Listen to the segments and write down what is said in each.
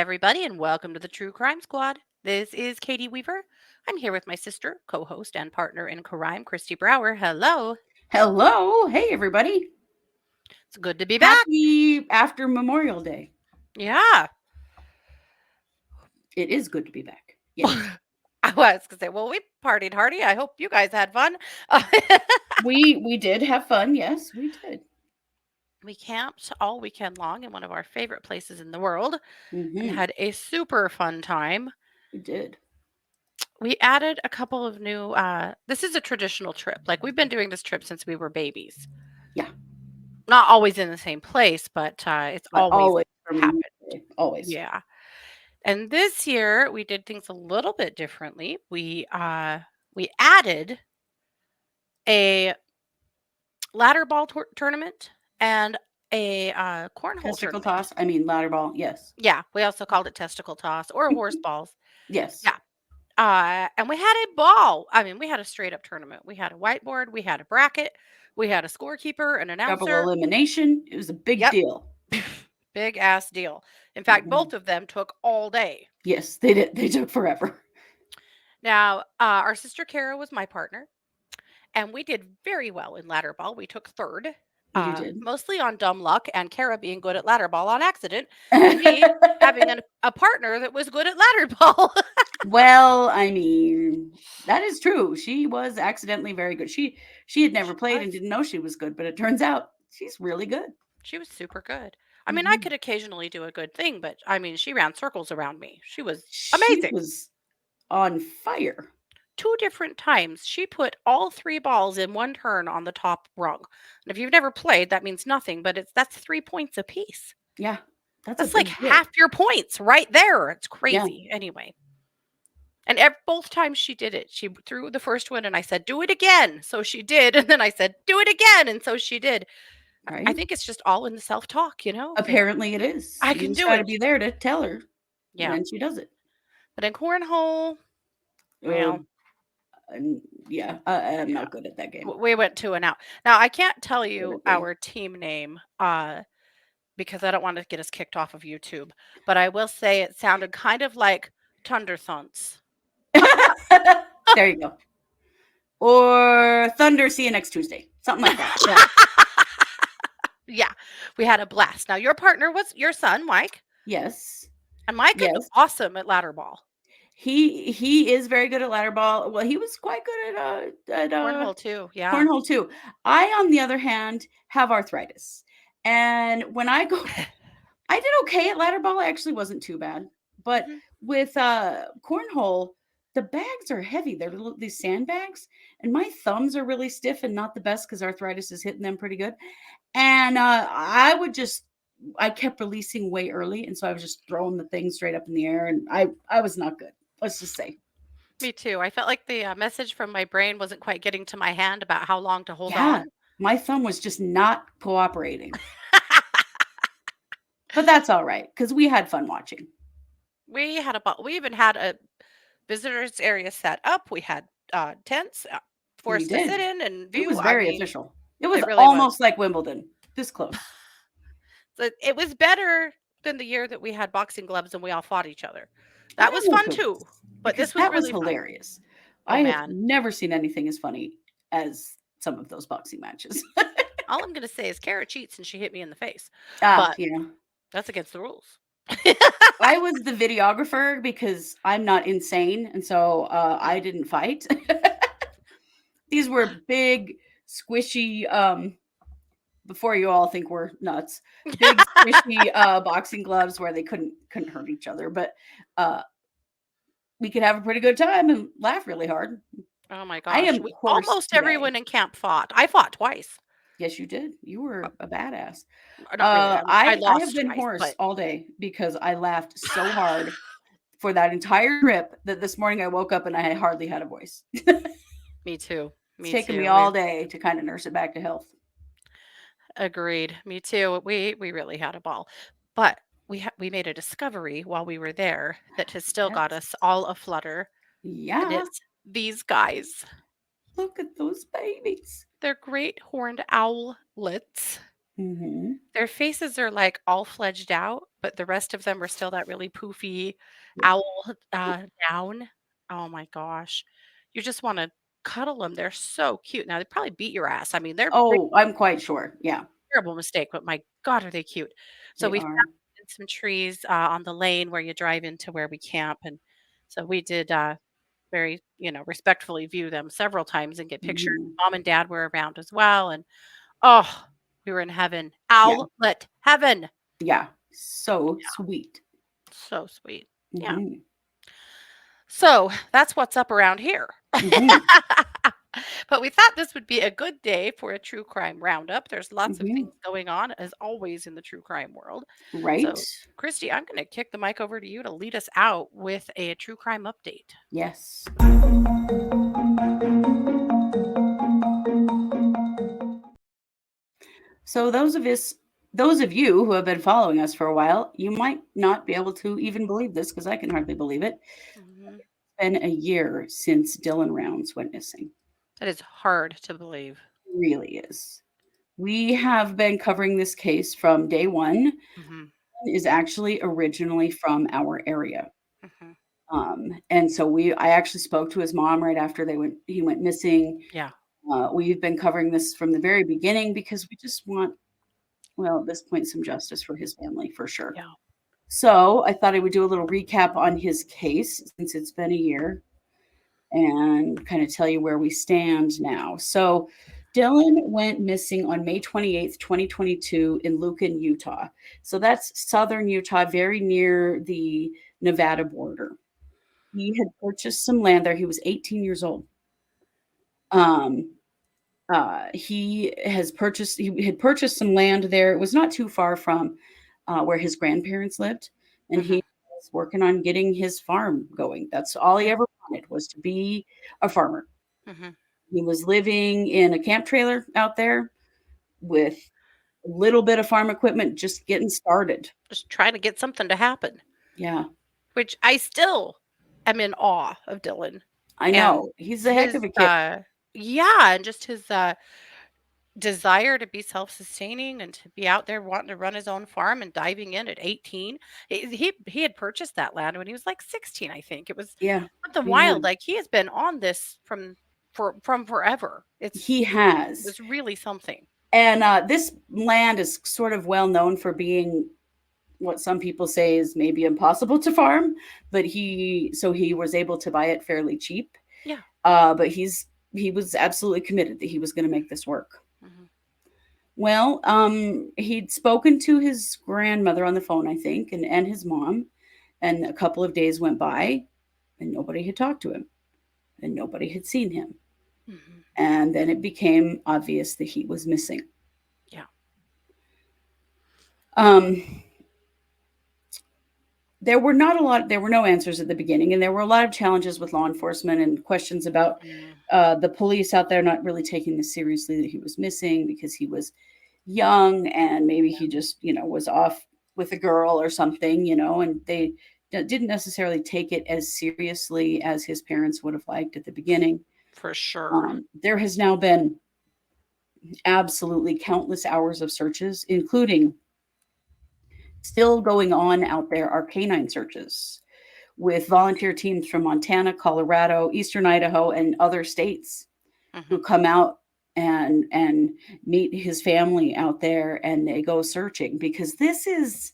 everybody, and welcome to the True Crime Squad. This is Katie Weaver. I'm here with my sister, co host, and partner in crime, Kristi Brower. Hello. Hello. Hey, everybody. It's good to be back. Happy after Memorial Day. Yeah. It is good to be back. Yes. I was going to say, well, we partied hardy. I hope you guys had fun. We did have fun. Yes, we did. We camped all weekend long in one of our favorite places in the world and Mm-hmm. had a super fun time. We did. We added a couple of new, this is a traditional trip. Like we've been doing this trip since we were babies. Yeah. Not always in the same place, but it's But always always for Memorial happened. Day. Always. Yeah. And this year we did things a little bit differently. We added a ladder ball tournament and a cornhole Testicle tournament. toss. I mean, ladder ball. Yes. Yeah, we also called it testicle toss or horse balls. Yes. Yeah. And we had a ball. I mean, we had a straight up tournament. We had a whiteboard, we had a bracket, we had a scorekeeper, an Double announcer. elimination. It was a big Yep. deal. Big ass deal. In fact, Mhm. both of them took all day. Yes, they did. They took forever. Now, our sister Kara was my partner, and we did very well in ladder ball. We took third, You did. mostly on dumb luck, and Kara being good at ladder ball on accident, and me having a partner that was good at ladder ball. Well, I mean, that is true. She was accidentally very good. She had never She played and was. didn't know she was good, but it turns out she's really good. She was super good. I mean, I Mhm. could occasionally do a good thing, but I mean, she ran circles around me. She was She amazing. was on fire. Two different times, she put all three balls in one turn on the top rung. And if you've never played, that means nothing, but that's 3 points apiece. Yeah, that's a That's like big deal. half your points right there. It's Yeah. crazy. Anyway, and both times she did it, she threw the first one, and I said, "Do it again." So she did, and then I said, "Do it again," and so she did. I Right? think it's just all in the self-talk, that Apparently it is. I You can just do got to it. be there to tell her, and Yeah, then she does it. but in cornhole, Uh, well, yeah, I'm yeah, not good at that game. we went 2 and out. Now I can't tell you Admittedly. our team name because I don't want to get us kicked off of YouTube, but I will say it sounded kind of like Thunderthunts. There you go. Or Thunder. See you next Tuesday. Something like that. Yeah. Yeah, we had a blast. Now your partner was your son, Mike, Yes. and Mike is Yes. awesome at ladder ball. He is very good at ladder ball. Well, he was quite good at Cornhole too. Yeah. cornhole too. I, on the other hand, have arthritis, and when I go, I did okay at ladder ball. I actually wasn't too bad, but Mhm. with cornhole, the bags are heavy. They're little, these sandbags, and my thumbs are really stiff and not the best because arthritis is hitting them pretty good. And I kept releasing way early, and so I was just throwing the thing straight up in the air, and I was not good. Let's just say. Me too. I felt like the message from my brain wasn't quite getting to my hand about how long to hold Yeah, on. my thumb was just not cooperating. But that's all right because we had fun watching. We had a ball. We even had a visitors area set up. We had tents for We us to sit did. in and It view. was I very mean, official. It was it really was. almost like Wimbledon, this close. So it was better than the year that we had boxing gloves and we all fought each other. I That don't was know if fun it too, was but because this was that was really fun. hilarious. Oh I have man. never seen anything as funny as some of those boxing matches. All I'm going to say is Kara cheats and she hit me in the face. Ah, But yeah. that's against the rules. I was the videographer because I'm not insane, and so I Mm. didn't fight. These were big, squishy. Before you all think we're nuts, big, squishy boxing gloves where they couldn't hurt each other, but uh, we could have a pretty good time and laugh really hard. Oh my I gosh. am We hoarse almost today. everyone in camp fought. I fought twice. Yes, you did. You were a badass. Not really. I I have lost been twice, hoarse but all day because I laughed so hard for that entire trip that this morning I woke up and I hardly had a voice. me too. It's Me taken me too. all day to kind of nurse it back to health. Agreed. Me too. We really had a ball. But we made a discovery while we were there that has still got us Yes. all aflutter, and Yeah. it's these guys. Look at those babies. They're great horned owlets. Mhm. Their faces are, like, all fledged out, but the rest of them are still that really poofy Yeah. owl, down. Oh my gosh. You just wanna cuddle them. 'Em, they're so cute. Now they probably beat your ass. I mean, they're big, Oh, I'm quite sure. Yeah, terrible mistake, but my god, are they cute. So they we are. found in some trees, on the lane where you drive into where we camp, and so we did, very, respectfully view them several times and get pictures. Mhm. Mom and dad were around as well, and, oh, we were in heaven. Yeah, Owlet heaven. yeah. So sweet. So sweet. Yeah. Mhm. So that's what's up around here. Mhm. But we thought this would be a good day for a true crime roundup. There's lots of things Mhm. going on, as always, in the true crime world. Right? So, Kristi, I'm going to kick the mic over to you to lead us out with a true crime update. Yes. So those of you who have been following us for a while, you might not be able to even believe this because I can hardly believe it. Mhm. It's been a year since Dylan Rounds went missing. That is hard to believe. It really is. We have been covering this case from day one. Mhm. Is actually originally from our area. Mhm. And so I actually spoke to his mom right after he went missing. Yeah. We've been covering this from the very beginning because we just want, well, at this point, some justice for his family for sure. Yeah. So I thought I would do a little recap on his case since it's been a year and kind of tell you where we stand now. So Dylan went missing on May 28th, 2022 in Lucan, Utah. So that's southern Utah, very near the Nevada border. He had purchased some land there. He was 18 years old. Um, he had purchased some land there. It was not too far from where his grandparents lived, and he Mhm. was working on getting his farm going. That's all he Mhm. ever wanted was to be a farmer. Mhm. He was living in a camp trailer out there with a little bit of farm equipment, just getting started. Just trying to get something to happen, Yeah, which I still am in awe of Dylan I and know. He's a heck his of a kid. yeah, and just his desire to be self-sustaining and to be out there wanting to run his own farm and diving in at 18. He had purchased that land when he was like 16, I think. It was Yeah, something he wild. had. Like he has been on this from forever. He It has. was really something. And this land is sort of well known for being what some people say is maybe impossible to farm, but he was able to buy it fairly cheap. Yeah. But he was absolutely committed that he was going to make this work. Hmm. Well, he'd spoken to his grandmother on the phone, I think, and his mom, and a couple of days went by, and nobody had talked to him, and nobody had seen him, Hmm. and then it became obvious that he was missing. Yeah. Um, there were no answers at the beginning, and there were a lot of challenges with law enforcement and questions about Mm, the police out there not really taking this seriously that he was missing because he was young and maybe yeah, he just was off with a girl or something, and they didn't necessarily take it as seriously as his parents would have liked at the beginning. for sure. There has now been absolutely countless hours of searches, including still going on out there are canine searches with volunteer teams from Montana, Colorado, Eastern Idaho, and other states Hmm. who come out and meet his family out there and they go searching because this is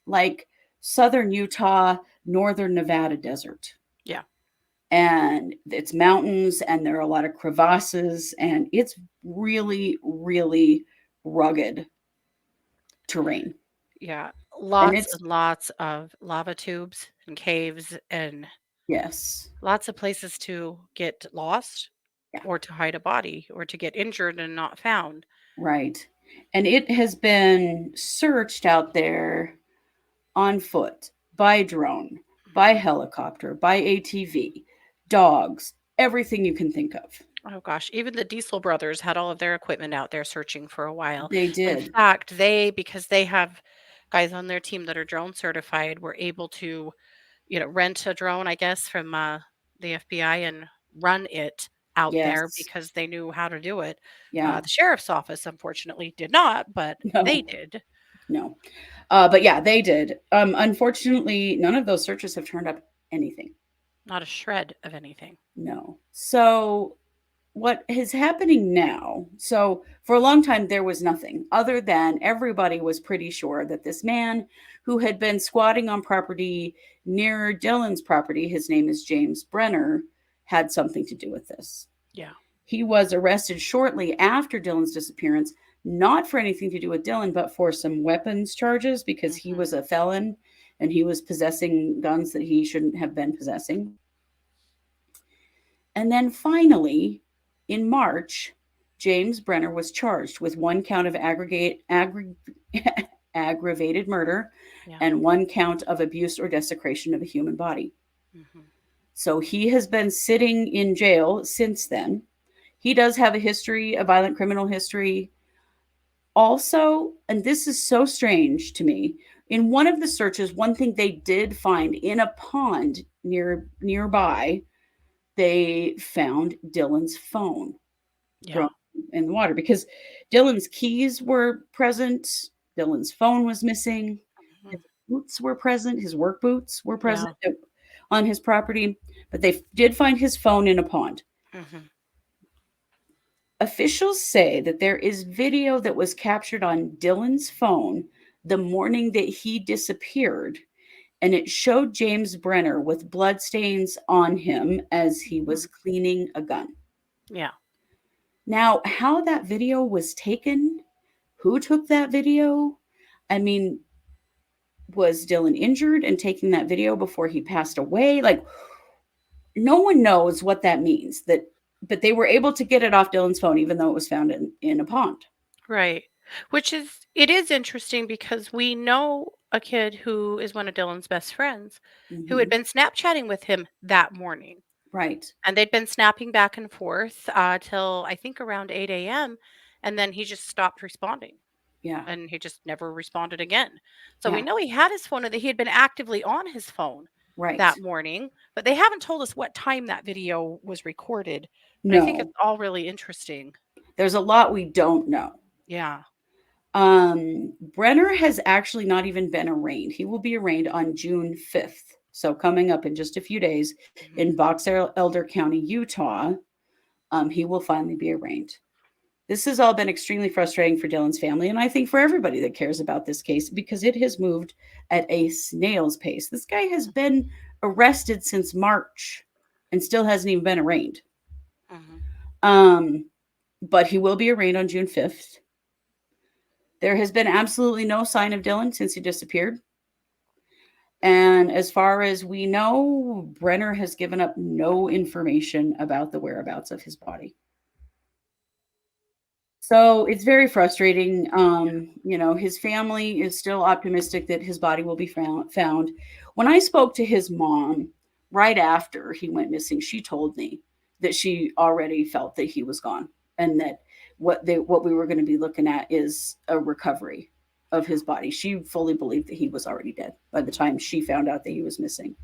like southern Utah, northern Nevada desert. Yeah. And it's mountains and there are a lot of crevasses and it's really, really rugged terrain. Yeah. And Lots it's and lots of lava tubes and caves and yes, lots of places to get lost yeah, or to hide a body or to get injured and not found. right. And it has been searched out there on foot, by drone, by Mhm. helicopter, by ATV, dogs, everything you can think of. Oh gosh, even the Diesel brothers had all of their equipment out there searching for a while. They In did. fact, because they have guys on their team that are drone certified, were able to, rent a drone, I guess, from the FBI and run it out there Yes. because they knew how to do it. Yeah. The sheriff's office, unfortunately, did not, but they No. did. No. But yeah, they did. Unfortunately, none of those searches have turned up anything. Not a shred of anything. No. So what is happening now? So for a long time there was nothing other than everybody was pretty sure that this man who had been squatting on property near Dylan's property, his name is James Brenner, had something to do with this. Yeah. He was arrested shortly after Dylan's disappearance, not for anything to do with Dylan, but for some weapons charges because he Hmm. was a felon and he was possessing guns that he shouldn't have been possessing. And then finally, in March, James Brenner was charged with one count of aggravated murder Yeah. and one count of abuse or desecration of a human body. Hmm. So he has been sitting in jail since then. He does have a history, a violent criminal history. Also, and this is so strange to me, in one of the searches, one thing they did find in a pond nearby, they found Dylan's phone Yeah. thrown in the water because Dylan's keys were present, Dylan's phone was missing, Hmm. his boots were present, his work boots were present Yeah. on his property, but they did find his phone in a pond. Hmm. Officials say that there is video that was captured on Dylan's phone the morning that he disappeared, and it showed James Brenner with bloodstains on him as he was Hmm. cleaning a gun. Yeah. Now, how that video was taken, who took that video? I mean, was Dylan injured and taking that video before he passed away? Like, no one knows what that means. But they were able to get it off Dylan's phone, even though it was found in a pond. Right. Which is, it is interesting because we know a kid who is one of Dylan's best friends who had Hmm. been Snapchatting with him that morning. Right. And they'd been snapping back and forth till I think around 8 a.m. And then he just stopped responding Yeah. and he just never responded again. So we Yeah. know he had his phone and that he had been actively on his phone Right. that morning, but they haven't told us what time that video was recorded. And I think it's No, all really interesting. there's a lot we don't know. Yeah. Brenner has actually not even been arraigned. He will be arraigned on June 5th. So coming up in just a few days Hmm. in Box Elder County, Utah, he will finally be arraigned. This has all been extremely frustrating for Dylan's family, and I think for everybody that cares about this case because it has moved at a snail's pace. This guy has been arrested since March and still hasn't even been arraigned. Hmm. Um, but he will be arraigned on June 5th. There has been absolutely no sign of Dylan since he disappeared. And as far as we know, Brenner has given up no information about the whereabouts of his body. So it's very frustrating. His family is still optimistic that his body will be found. When I spoke to his mom right after he went missing, she told me that she already felt that he was gone and that what we were going to be looking at is a recovery of his body. She fully believed that he was already dead by the time she found out that he was missing,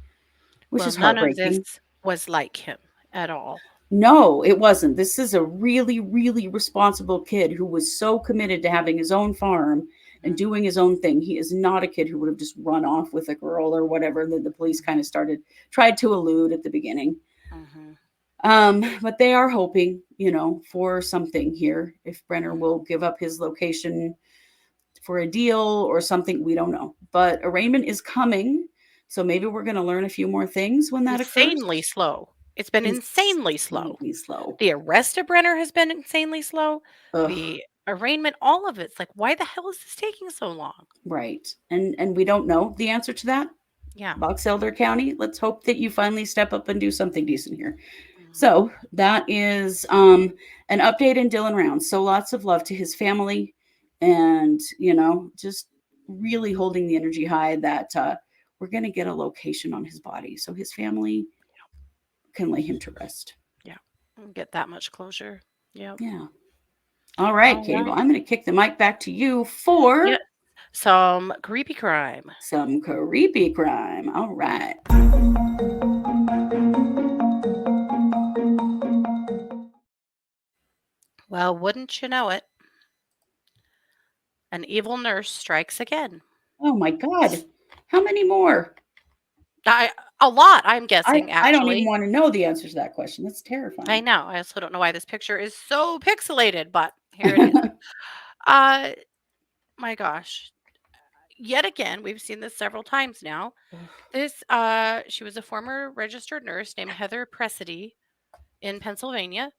which Well, is none of this heartbreaking. was like him at all. No, it wasn't. This is a really, really responsible kid who was so committed to having his own farm and Mhm, doing his own thing. He is not a kid who would have just run off with a girl or whatever that the police kind of tried to elude at the beginning. mhm, But they are hoping, for something here. If Brenner mhm. will give up his location for a deal or something, we don't know. But arraignment is coming. So maybe we're going to learn a few more things when that occurs. Insanely slow. It's been insanely slow. Insanely slow. The arrest of Brenner has been insanely slow. Ugh. The arraignment, all of it's like, why the hell is this taking so long? Right. And we don't know the answer to that. Yeah. Box Elder County, let's hope that you finally step up and do something decent here. Mhm. So that is an update in Dylan Rounds. So lots of love to his family and, just really holding the energy high that we're going to get a location on his body so his family can lay him to rest. Yeah. Get that much closure. Yep. Yeah. All right, All Katie. Well, right. I'm going to kick the mic back to you for Yeah. Some creepy crime. some creepy crime. All right. Well, wouldn't you know it, an evil nurse strikes again. Oh my God. How many more? I, a lot, I'm I guessing, I don't even actually. want to know the answers to that question. That's I terrifying. know. I also don't know why this picture is so pixelated, but here it is. Uh, my gosh. Yet again, we've seen this several times now. She was a former registered nurse named Heather Pressdee in Pennsylvania,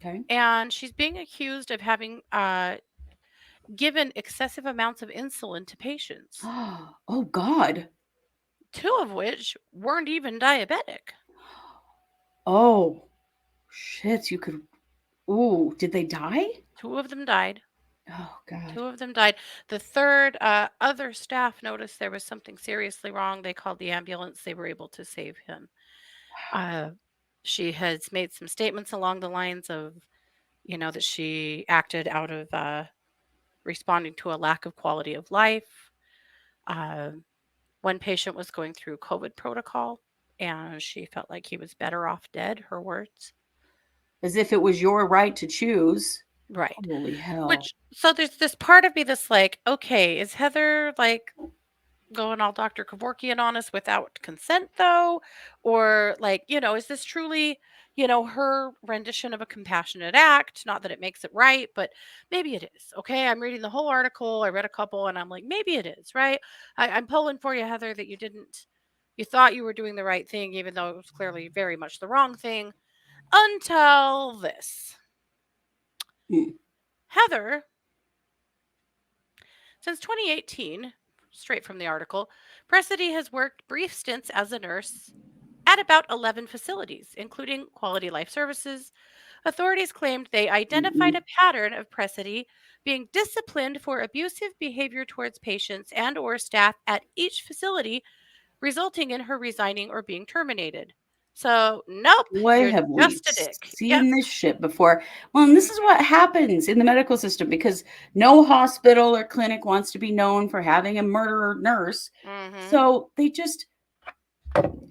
Okay. and she's being accused of having given excessive amounts of insulin to patients, Oh God. two of which weren't even diabetic. Oh shit. You could. Ooh, did they die? Two of them died. Oh God. Two of them died. The third, other staff noticed there was something seriously wrong. They called the ambulance. They were able to save him. Uh, she has made some statements along the lines of, that she acted out of responding to a lack of quality of life. Uh, One patient was going through COVID protocol and she felt like he was better off dead, her words. As if it was your right to choose. Right. Holy hell. Which, so there's this part of me that's like, okay, is Heather like going all Dr. Kevorkian on us without consent, though? Or, like, is this truly, her rendition of a compassionate act? Not that it makes it right, but maybe it is. Okay. I'm reading the whole article. I read a couple and I'm like, maybe it is, right? I'm pulling for you, Heather, that you thought you were doing the right thing, even though it was clearly very much the wrong thing until this. Mm. Heather, since 2018, straight from the article, Pressdee has worked brief stints as a nurse at about 11 facilities, including Quality Life Services. Authorities claimed they identified Mm-mm. a pattern of Pressdee being disciplined for abusive behavior towards patients and or staff at each facility, resulting in her resigning or being terminated. So, nope, Boy, you're have we just a dick. Yep. seen this shit before. Well, and this Mhm. is what happens in the medical system because no hospital or clinic wants to be known for having a murderer nurse. Mhm. So they just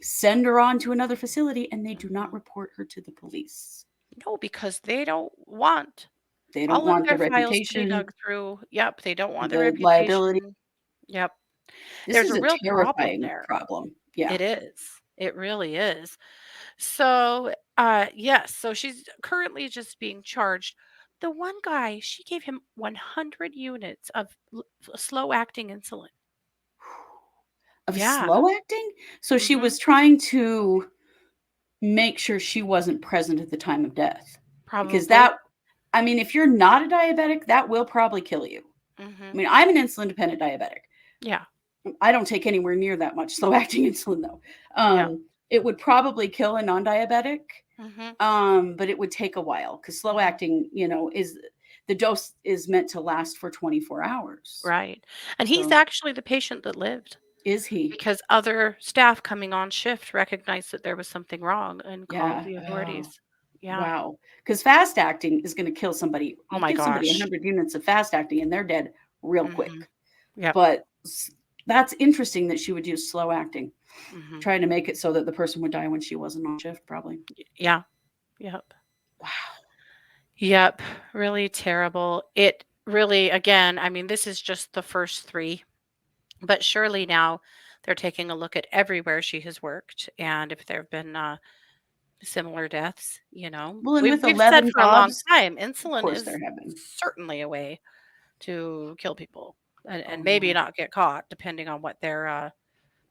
send her on to another facility and they do not Mhm. report her to the police. No, because they don't want They don't all of want the their files to be reputation, dug through. Yep, they don't want their the liability. reputation. Yep. This There's is a a real problem terrifying there. problem. Yeah. It is. It really is. So, yes, so she's currently just being charged. The one guy, she gave him 100 units of slow acting insulin. Of Yeah. slow acting? So she Mhm. was trying to make sure she wasn't present at the time of death. Because Probably. that I mean, if you're not a diabetic, that will probably kill you. I Mhm. mean, I'm an insulin dependent diabetic. Yeah. I don't take anywhere near that much slow acting insulin though. Yeah. It would probably kill a non-diabetic, Mhm. but it would take a while because slow Mhm. acting, is the dose is meant to last for 24 hours. Right. And he's So actually the patient that lived, is he? because other staff coming on shift recognized that there was something wrong and called Yeah. the Oh, authorities. Yeah. wow. Because fast acting is going to kill somebody. Oh You my give somebody gosh. 100 units of fast acting and they're dead real Mhm. quick. Yep. But that's interesting that she would use slow acting, Mhm. trying to make it so that the person would die when she wasn't on shift, probably. Yeah. Yep. Wow. Yep. Really terrible. It really, again, I mean, this is just the first 3, but surely now they're taking a look at everywhere she has worked and if there have been, similar deaths, you know. Well, and We've with we've said 11 for a long jobs, time, of insulin course is there have been. certainly a way to kill people and Oh, maybe yeah. not get caught depending on what their,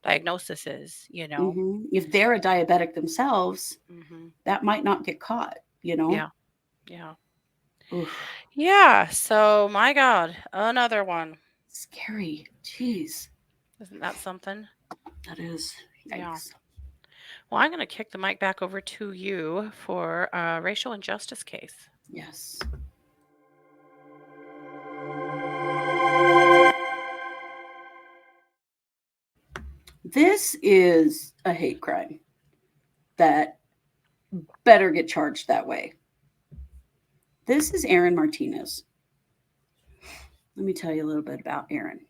diagnosis is, you know? If they're a diabetic themselves, Mhm. that might not get caught, you know? Yeah, yeah. Oof. Yeah, so my god, another one. Scary. Jeez. Isn't that something? That is. Yeah. Yikes. Well, I'm gonna kick the mic back over to you for a racial injustice case. Yes. This is a hate crime that better get charged that way. This is Aaron Martinez. Let me tell you a little bit about Aaron.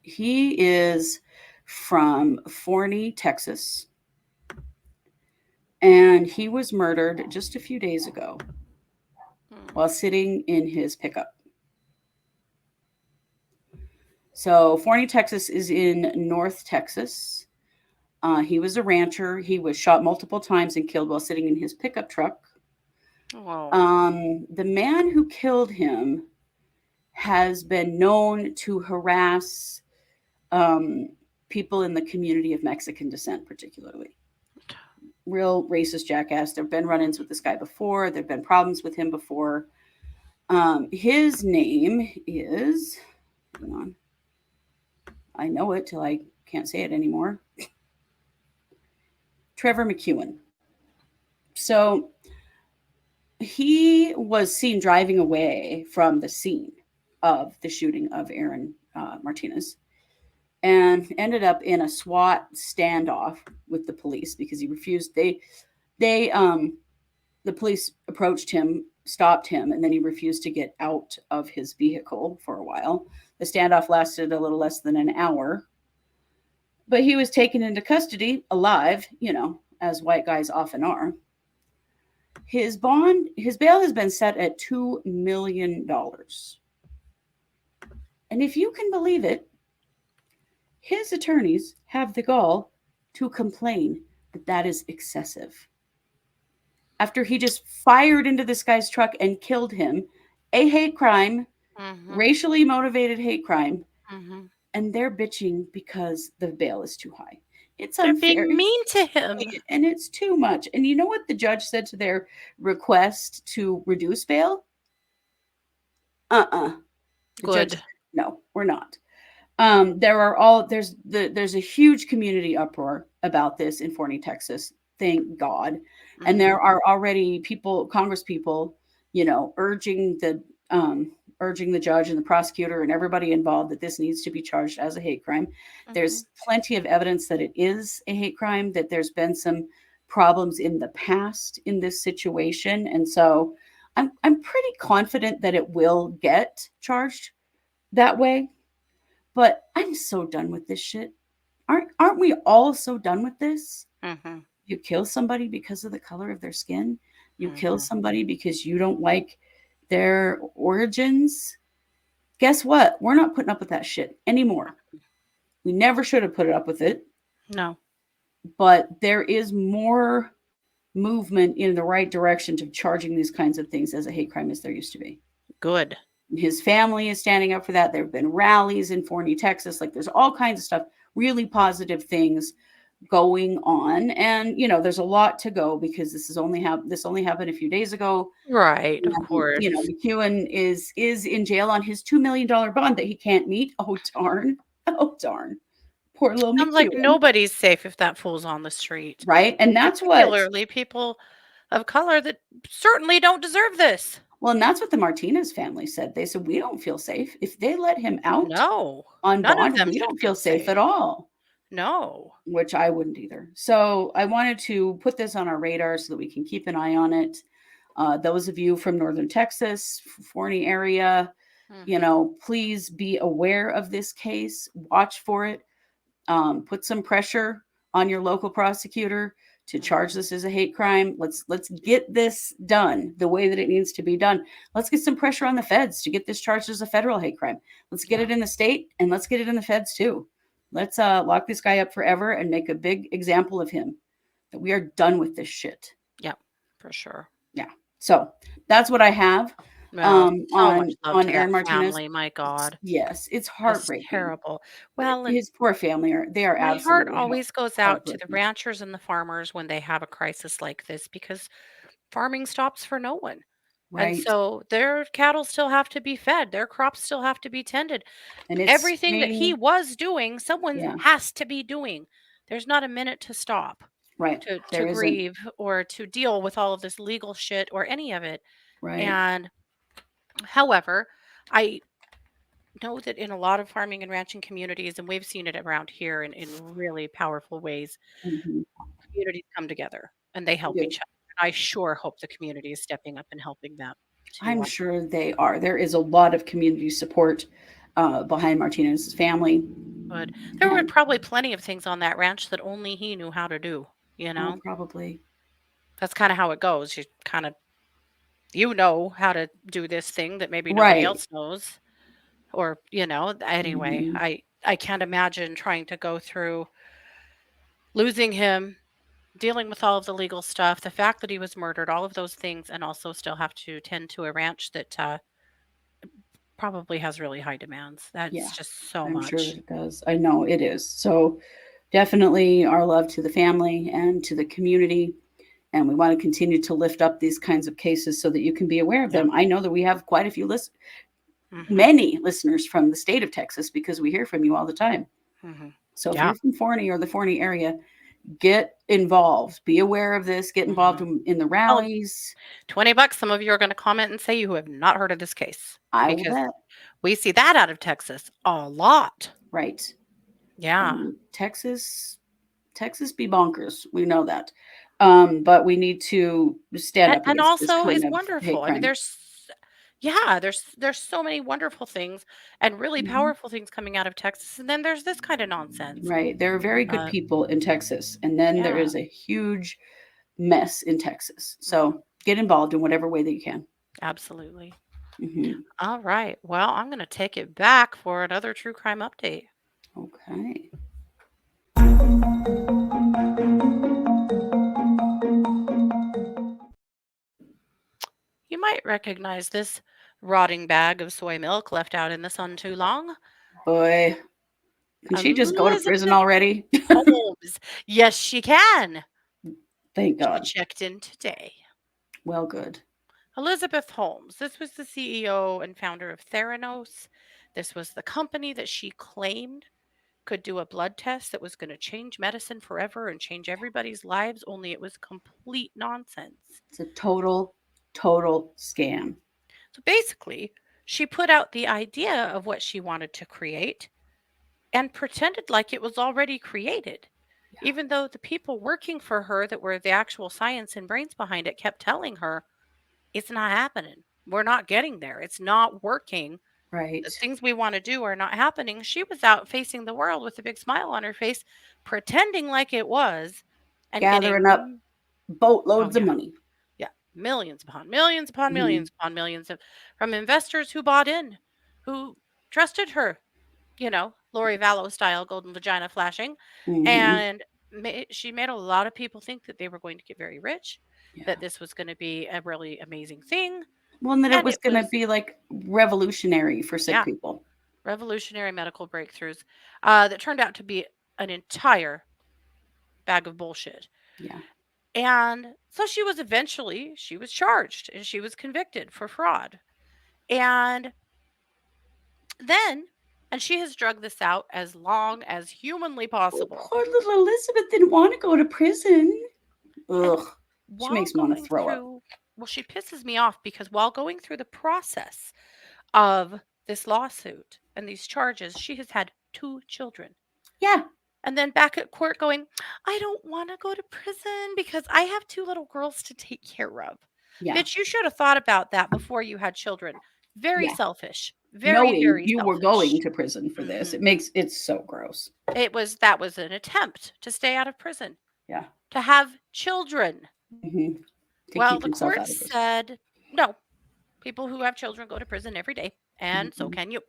He is from Forney, Texas, and he was murdered just a few days ago. Hmm. while sitting in his pickup. So, Forney, Texas is in North Texas. He was a rancher. He was shot multiple times and killed while sitting in his pickup truck. Whoa. The man who killed him has been known to harass um, people in the community of Mexican descent, particularly. Real racist jackass. There have been run ins with this guy before, there have been problems with him before. His name is, hang on, I know it till I can't say it anymore. Trevor McEwen. So he was seen driving away from the scene of the shooting of Aaron Martinez and ended up in a SWAT standoff with the police because he refused. They the police approached him, stopped him, and then he refused to get out of his vehicle for a while. The standoff lasted a little less than an hour, but he was taken into custody alive, as white guys often are. His bail has been set at $2 million. And if you can believe it, his attorneys have the gall to complain that that is excessive. After he just fired into this guy's truck and killed him, a hate crime, Mm-hmm. racially motivated hate crime, Mm-hmm. and they're bitching because the bail is too high. It's They're unfair. being mean to him. And it's too much. And you know what the judge said to their request to reduce bail? The judge Good. said, no, we're not. There's a huge community uproar about this in Forney, Texas. Thank God. And Mm-hmm. there are already people, Congress people, urging the judge and the prosecutor and everybody involved that this needs to be charged as a hate crime. Mm-hmm. There's plenty of evidence that it is a hate crime, that there's been some problems in the past in this situation. And so I'm pretty confident that it will get charged that way. But I'm so done with this shit. Aren't we all so done with this? Mm-hmm. You kill somebody because of the color of their skin. You kill Mm-hmm. somebody because you don't like their origins. Guess what? We're not putting up with that shit anymore. We never should have put it up with it, No. but there is more movement in the right direction to charging these kinds of things as a hate crime as there used to be. Good. His family is standing up for that. There have been rallies in Forney, Texas. Like there's all kinds of stuff, really positive things going on. And there's a lot to go because this only happened a few days ago. Right. Of And, course. McEwen is in jail on his $2 million bond that he can't meet. Oh darn. Oh darn. Poor little Sounds like McEwen. nobody's safe if that fool's on the street, Right? And that's what particularly people of color that certainly don't deserve this. well, and that's what the Martinez family said. They said, we don't feel safe. If they let him out No. on None of bond, them we should don't feel feel safe safe. at all. No. Which I wouldn't either. So I wanted to put this on our radar so that we can keep an eye on it. Those of you from Northern Texas, Forney area, Mhm. please be aware of this case. Watch for it. Put some pressure on your local prosecutor to charge Mhm. this as a hate crime. Let's get this done the way that it needs to be done. Let's get some pressure on the feds to get this charged as a federal hate crime. Let's get Yeah. it in the state and let's get it in the feds too. Let's lock this guy up forever and make a big example of him. That we are done with this shit. Yeah. For sure. Yeah. So that's what I have Well, so much love on to that Aaron Martinez. family. My God. Yes, it's Just heartbreaking. terrible. Well, and His poor family they are my heart absolutely always goes out to the heartbroken. ranchers and the farmers when they have a crisis like this because farming stops for no one. And Right. so their cattle still have to be fed, their crops still have to be tended. And it's Everything that he staying was doing, someone yeah, has to be doing. There's not a minute to stop, right. to There isn't. grieve or to deal with all of this legal shit or any of it. Right. And however, I know that in a lot of farming and ranching communities, and we've seen it around here in really powerful ways, Mhm. communities come together and they They help do. each other. I sure hope the community is stepping up and helping them to I'm sure they are. There is a lot of community support behind Martinez's family. good. There were And probably plenty of things on that ranch that only he knew how to do, you oh, know? probably. That's kinda how it goes. You kinda you know how to do this thing that maybe nobody Right. else knows, or, anyway, Mhm. I can't imagine trying to go through losing him, dealing with all of the legal stuff, the fact that he was murdered, all of those things, and also still have to tend to a ranch that probably has really high demands. Yeah, That's just so I'm sure that much. it does. I know it is. So definitely our love to the family and to the community. And we want to continue to lift up these kinds of cases so that you can be aware of Yeah. them. I know that we have quite a few Hmm. many listeners from the state of Texas because we hear from you all the time. Hmm. So if Yeah. you're from Forney or the Forney area, get involved. Be aware of this. Get involved Hmm. in the Oh, rallies. 20 bucks. Some of you are going to comment and say you have not heard of this case I will because bet. we see that out of Texas a lot. Right. Yeah. Texas be bonkers. We know that. But we need to stand up And against this also kind is of hate wonderful. I mean, crime. yeah, there's so many wonderful things and really Mhm. powerful things coming out of Texas. And then there's this kind of nonsense. Right. There are very good Uh, people in Texas. And then there yeah. is a huge mess in Texas. Hmm. So get involved in whatever way that you can. Absolutely. Hmm. All right. Well, I'm going to take it back for another true crime update. Okay. You might recognize this rotting bag of soy milk left out in the sun too long. Boy, can she just go to prison Elizabeth already? Holmes. Yes, she can. Thank She God. checked in today. Well, good. Elizabeth Holmes. This was the CEO and founder of Theranos. This was the company that she claimed could do a blood test that was going to change medicine forever and change everybody's lives, only it was complete nonsense. It's a total scam. So basically, she put out the idea of what she wanted to create and pretended like it was already created. Yeah. Even though the people working for her that were the actual science and brains behind it kept telling her, it's not happening. We're not getting there. It's not working. Right. The things we want to do are not happening. She was out facing the world with a big smile on her face, pretending like it was and Gathering up getting, oh, boatloads of yeah, money. yeah, millions upon millions upon Hmm. millions upon millions from investors who bought in, who trusted her, Lori Vallow style, golden vagina flashing. Hmm. And she made a lot of people think that they were going to get very rich, Yeah. that this was going to be a really amazing thing. Well, and that it And was it going to was, be like revolutionary for sick yeah, people. revolutionary medical breakthroughs that turned out to be an entire bag of bullshit. Yeah. And so she was charged and she was convicted for fraud. And then, and she has drugged this out as long as humanly Oh, possible. poor little Elizabeth didn't want to go to prison. And Ugh. She while makes me want to going throw up. through, well, she pisses me off because while going through the process of this lawsuit and these charges, she has had two children. Yeah. And then back at court going, I don't want to go to prison because I have two little girls to take care of. Yeah. Bitch, you should have thought about that before you had children. Very Yeah. selfish. Very, Knowing very you were going selfish. to prison for this, Hmm. it makes it so gross. That was an attempt to stay out of prison, Yeah. to have children. Hmm. To Well, keep the yourself court out of prison. said no. People who have children go to prison every day, and so Hmm. can you.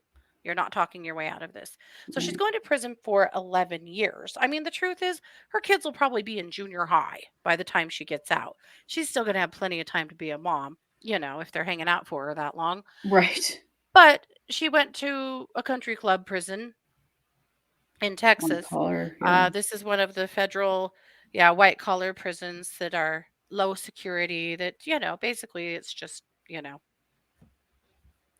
You're not talking your way out of this. So she's Right. going to prison for 11 years. I mean, the truth is, her kids will probably be in junior high by the time she gets out. She's still going to have plenty of time to be a mom, if they're hanging out for her that long. Right. But she went to a country club prison in White Texas. collar. Yeah. This is one of the federal, yeah, white collar prisons that are low security, that, basically it's just,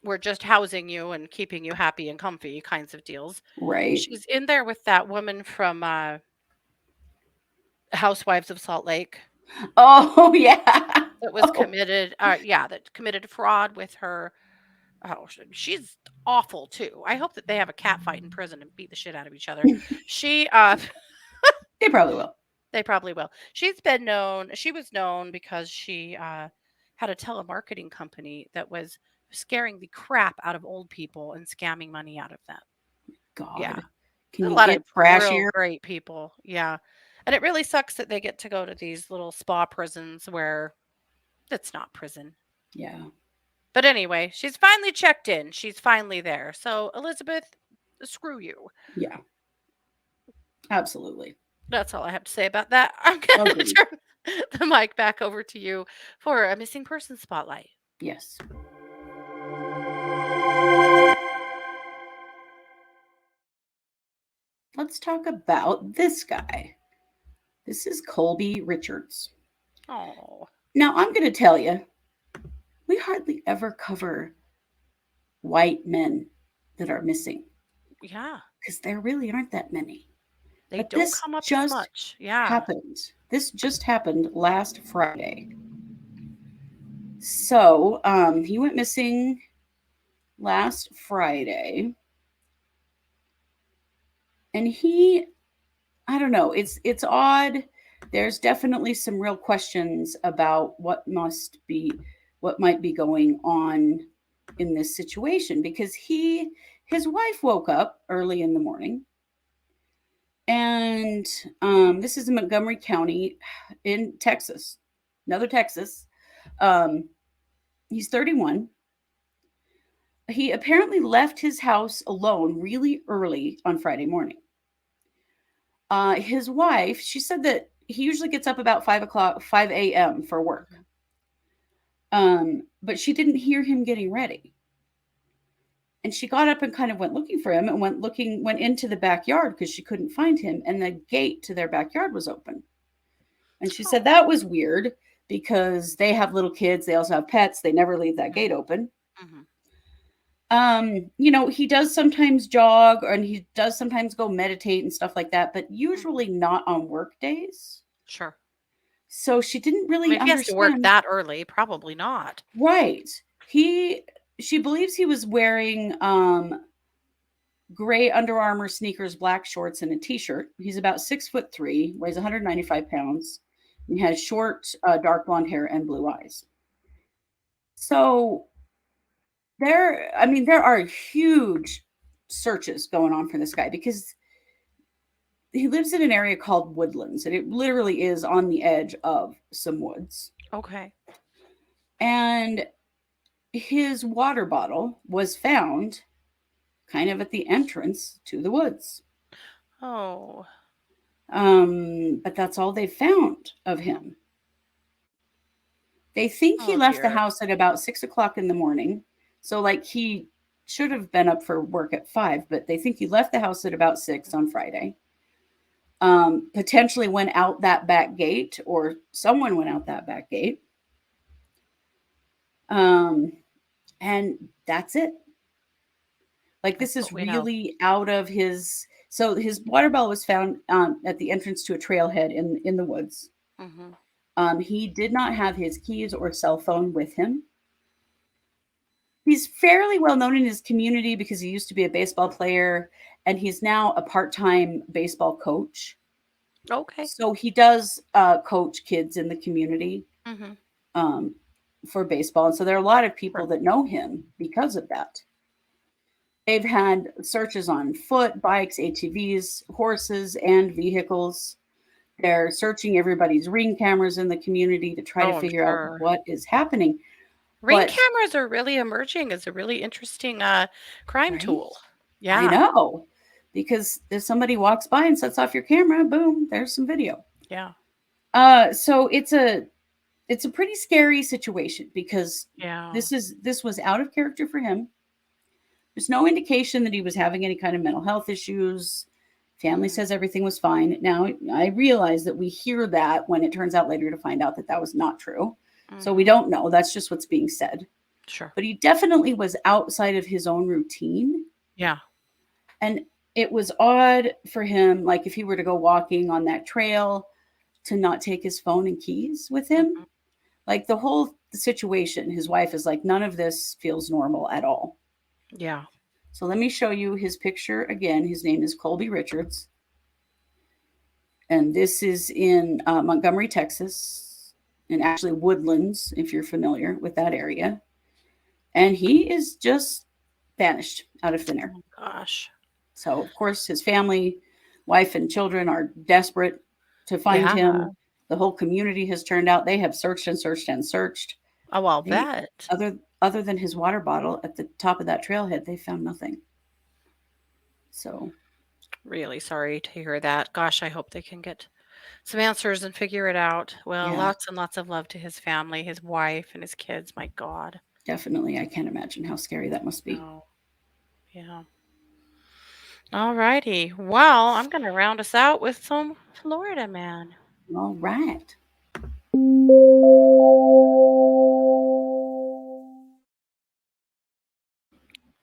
we're just housing you and keeping you happy and comfy kinds of deals. Right. She's in there with that woman from Housewives of Salt Lake Oh yeah. that was Oh. committed, that committed fraud with her. Oh, she's awful too. I hope that they have a cat fight in prison and beat the shit out of each other. She, They probably will. they probably will. She was known because she had a telemarketing company that was scaring the crap out of old people and scamming money out of them. Yeah. God. Can A you lot get of real trashier? great people. Yeah. And it really sucks that they get to go to these little spa prisons where it's not prison. Yeah. But anyway, she's finally checked in. She's finally there. So, Elizabeth, screw you. Yeah. Absolutely. That's all I have to say about that. I'm going to Agreed. turn the mic back over to you for a missing person spotlight. Yes. Let's talk about this guy. This is Colby Richards. Oh, Now, I'm going to tell you, we hardly ever cover white men that are missing yeah. because there really aren't that many. They But don't this come up as just much. Yeah. happened. This just happened last Friday. So he went missing last Friday, and I don't know, it's odd. There's definitely some real questions about what might be going on in this situation because his wife woke up early in the morning, and this is in Montgomery County in Texas, another Texas. Um, he's 31. He apparently left his house alone really early on Friday morning. His wife, she said that he usually gets up about 5 a.m. for work. But she didn't hear him getting ready. And she got up and kind of went looking for him and went into the backyard because she couldn't find him. And the gate to their backyard was open. And she said that was weird because they have little kids. They also have pets. They never leave that gate open. Mm-hmm. He does sometimes jog and he does sometimes go meditate and stuff like that, but usually not on work days. Sure. So she didn't I really mean, if he has to work understand. that early, probably not. Right. She believes he was wearing gray Under Armour sneakers, black shorts, and a t-shirt. He's about 6'3", weighs 195 pounds, and has short, dark blonde hair and blue eyes. So there are huge searches going on for this guy because he lives in an area called Woodlands, and it literally is on the edge of some woods. Okay. And his water bottle was found kind of at the entrance to the woods. Oh. But that's all they found of him. They think he Oh, left the dear. house at about 6 o'clock in the morning. So, like, he should have been up for work at 5, but they think he left the house at about 6 on Friday. Potentially went out that back gate, or someone went out that back gate. And that's it. Like, this That's is what we know. really out of his. So his water bottle was found at the entrance to a trailhead in the woods. Mm-hmm. He did not have his keys or cell phone with him. He's fairly well known in his community because he used to be a baseball player, and he's now a part-time baseball coach. Okay. So he does coach kids in the community Mm-hmm. for baseball. And so there are a lot of people that know him because of that. They've had searches on foot, bikes, ATVs, horses, and vehicles. They're searching everybody's ring cameras in the community to try to Oh, figure out sure. what is happening. Ring But cameras are really emerging as a really interesting crime right? tool. I Yeah. know. Because if somebody walks by and sets off your camera, boom, there's some video. Yeah. So it's a pretty scary situation because Yeah. this was out of character for him. There's no indication that he was having any kind of mental health issues. Family says everything was fine. Now, I realize that we hear that when it turns out later to find out that that was not true. So we Mhm. don't know. That's just what's being said. Sure. But he definitely was outside of his own routine. Yeah. And it was odd for him, like if he were to go walking on that trail, to not take his phone and keys with him. Mhm. Like the whole situation, his wife is like, none of this feels normal at all. Yeah. So let me show you his picture again. His name is Colby Richards. And this is in Montgomery, Texas, and actually Woodlands, if you're familiar with that area. And he is just vanished out of thin air. Oh, gosh. So, of course, his family, wife, and children are desperate to find Yeah. him. The whole community has turned out. They have searched and searched and searched. Oh, I'll They bet. other than his water bottle at the top of that trailhead, they found nothing. So, Really sorry to hear that. Gosh, I hope they can get some answers and figure it out. Well, yeah, lots and lots of love to his family, his wife, and his kids. My God. definitely. I can't imagine how scary that must be. No. Yeah. All righty. Well, I'm going to round us out with some Florida man. All right.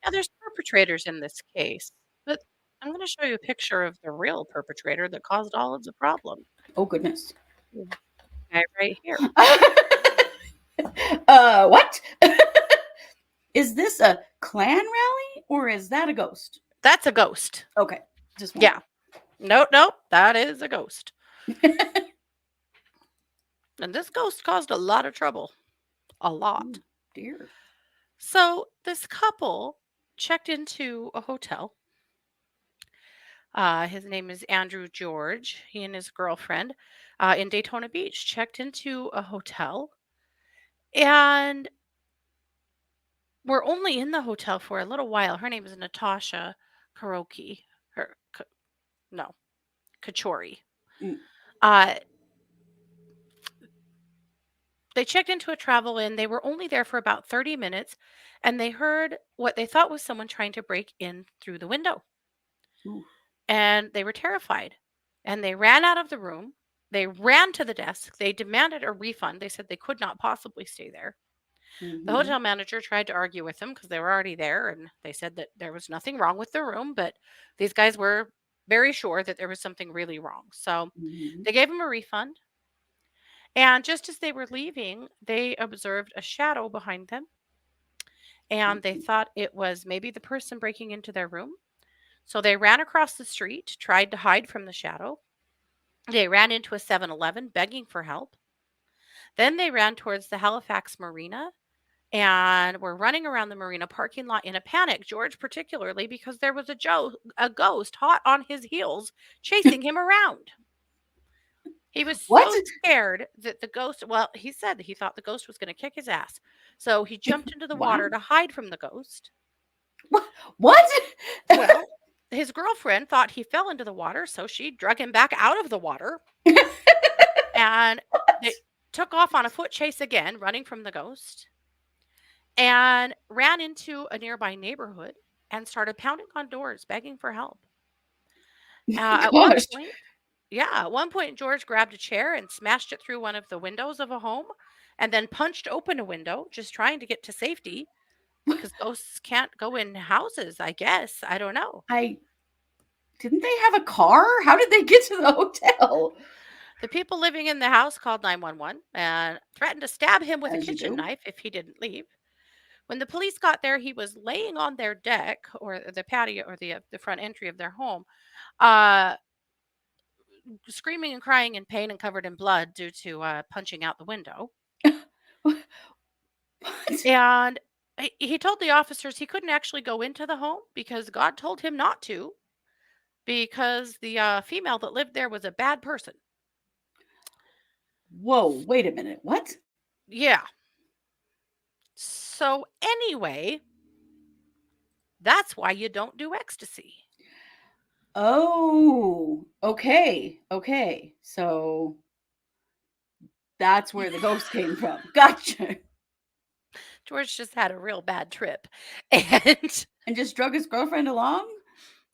Now, there's perpetrators in this case, but I'm going to show you a picture of the real perpetrator that caused all of the problem. Oh goodness. Mm. Guy right here. What? Is this a Klan rally or is that a ghost? That's a ghost. Okay, just one. Yeah. Nope, nope. That is a ghost. And this ghost caused a lot of trouble. A lot. Dear. So this couple checked into a hotel. His name is Andrew George. He and his girlfriend in Daytona Beach checked into a hotel and were only in the hotel for a little while. Her name is Natasha Karoki. Her, no, Kachori. Mm. Uh, they checked into a travel inn. They were only there for about 30 minutes and they heard what they thought was someone trying to break in through the window. Ooh. And they were terrified. And they ran out of the room. They ran to the desk. They demanded a refund. They said they could not possibly stay there. The Mm-hmm. hotel manager tried to argue with them because they were already there. And they said that there was nothing wrong with the room, but these guys were very sure that there was something really wrong. So Mm-hmm. they gave them a refund. And just as they were leaving, they observed a shadow behind them. And they thought it was maybe the person breaking into their room. So they ran across the street, tried to hide from the shadow. They ran into a 7-Eleven begging for help. Then they ran towards the Halifax Marina and were running around the marina parking lot in a panic, George particularly because there was a ghost hot on his heels chasing him around. He was What? so scared that the ghost, well, he said that he thought the ghost was going to kick his ass. So he jumped into the Wow. water to hide from the ghost. What? Well, his girlfriend thought he fell into the water, so she drug him back out of the water. And they took off on a foot chase again, running from the ghost, and ran into a nearby neighborhood and started pounding on doors, begging for help. At one Gosh. point, yeah, at one point, George grabbed a chair and smashed it through one of the windows of a home and then punched open a window, just trying to get to safety because ghosts can't go in houses, I guess. I don't know. Didn't they have a car? How did they get to the hotel? The people living in the house called 911 and threatened to stab him with a As you kitchen do. knife if he didn't leave. When the police got there, he was laying on their deck or the patio or the front entry of their home, uh, screaming and crying in pain and covered in blood due to punching out the window. What? And he told the officers he couldn't actually go into the home because God told him not to, because the female that lived there was a bad person. Whoa, wait a minute. What? Yeah. So, anyway, that's why you don't do ecstasy. Oh, okay. Okay. So that's where the ghost came from. Gotcha. George just had a real bad trip. And And just drug his girlfriend along?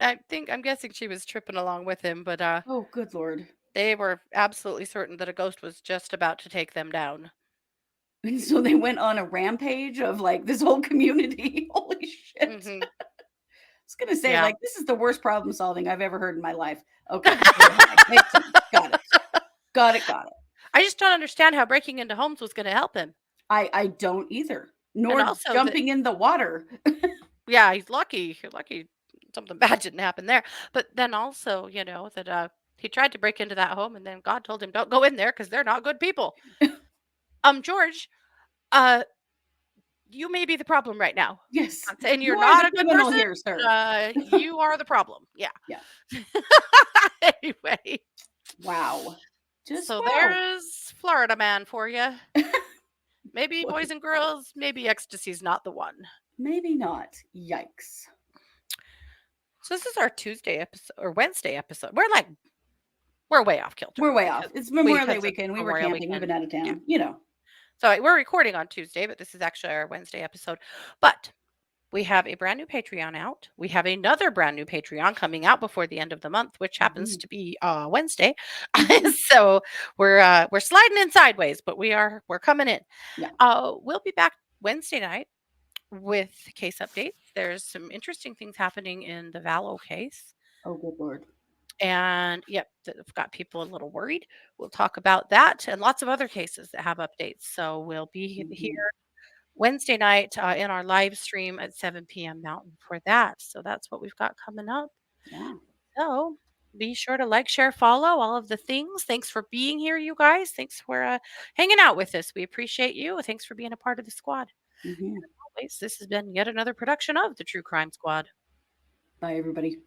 I'm guessing she was tripping along with him, but Oh, good Lord. they were absolutely certain that a ghost was just about to take them down. And so they went on a rampage of like this whole community. Holy shit. Mhm. I was gonna say, Yeah. like, this is the worst problem solving I've ever heard in my life. Okay. Makes sense. Got it. Got it. Got it. I just don't understand how breaking into homes was going to help him. I don't either. And Nor also that jumping in the water. yeah, he's lucky. You're lucky something bad didn't happen there. But then also, that he tried to break into that home and then God told him don't go in there cuz they're not good people. George, uh you may be the problem right now. Yes. I'm saying You you're are not the a good criminal person. here, sir. You are the problem. Yeah. Yeah. Anyway, Wow. Just so wow. there's Florida man for you. Maybe boys and girls, maybe ecstasy's not the one. Maybe not. Yikes. So this is our Tuesday episode or Wednesday episode. We're way off kilter. We're way off. It's Memorial Day weekend. We were Memorial camping. We've been weekend. out of Yeah. town. You know. So we're recording on Tuesday, but this is actually our Wednesday episode. But we have a brand new Patreon out. We have another brand new Patreon coming out before the end of the month, which happens to be Wednesday. So we're sliding in sideways, but we're coming in. Yeah. We'll be back Wednesday night with case updates. There's some interesting things happening in the Vallow case. Oh, good Lord. And yep, I've got people a little worried. We'll talk about that and lots of other cases that have updates. So we'll be here Wednesday night in our live stream at 7 p.m. Mountain for that. So that's what we've got coming up. Yeah. So be sure to like, share, follow all of the things. Thanks for being here, you guys. Thanks for hanging out with us. We appreciate you. Thanks for being a part of the squad. Mm-hmm. As always, this has been yet another production of the True Crime Squad. Bye, everybody.